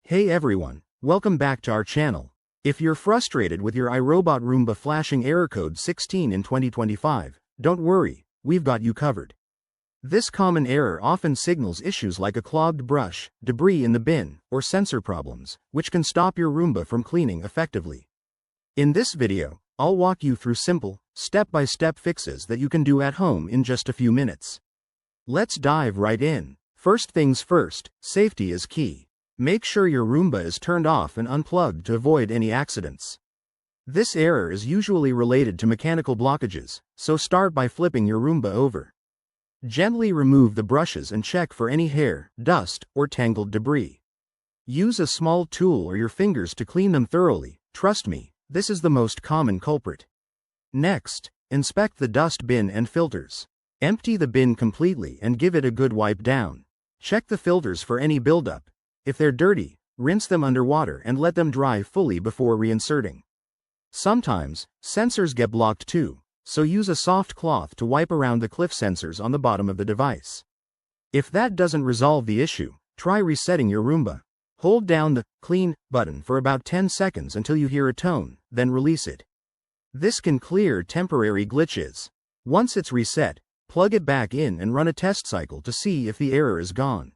Hey everyone, welcome back to our channel. If you're frustrated with your iRobot Roomba flashing error code 16 in 2025, don't worry, we've got you covered. This common error often signals issues like a clogged brush, debris in the bin, or sensor problems, which can stop your Roomba from cleaning effectively. In this video, I'll walk you through simple, step-by-step fixes that you can do at home in just a few minutes. Let's dive right in. First things first, safety is key. Make sure your Roomba is turned off and unplugged to avoid any accidents. This error is usually related to mechanical blockages, so start by flipping your Roomba over. Gently remove the brushes and check for any hair, dust, or tangled debris. Use a small tool or your fingers to clean them thoroughly. Trust me, this is the most common culprit. Next, inspect the dust bin and filters. Empty the bin completely and give it a good wipe down. Check the filters for any buildup. If they're dirty, rinse them under water and let them dry fully before reinserting. Sometimes, sensors get blocked too, so use a soft cloth to wipe around the cliff sensors on the bottom of the device. If that doesn't resolve the issue, try resetting your Roomba. Hold down the Clean button for about 10 seconds until you hear a tone, then release it. This can clear temporary glitches. Once it's reset, plug it back in and run a test cycle to see if the error is gone.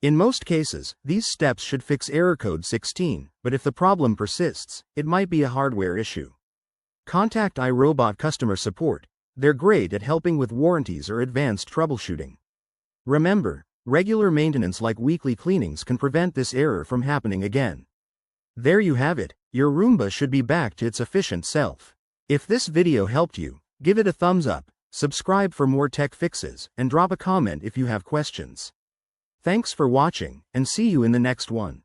In most cases, these steps should fix error code 16, but if the problem persists, it might be a hardware issue. Contact iRobot customer support. They're great at helping with warranties or advanced troubleshooting. Remember, regular maintenance like weekly cleanings can prevent this error from happening again. There you have it, your Roomba should be back to its efficient self. If this video helped you, give it a thumbs up, subscribe for more tech fixes, and drop a comment if you have questions. Thanks for watching, and see you in the next one.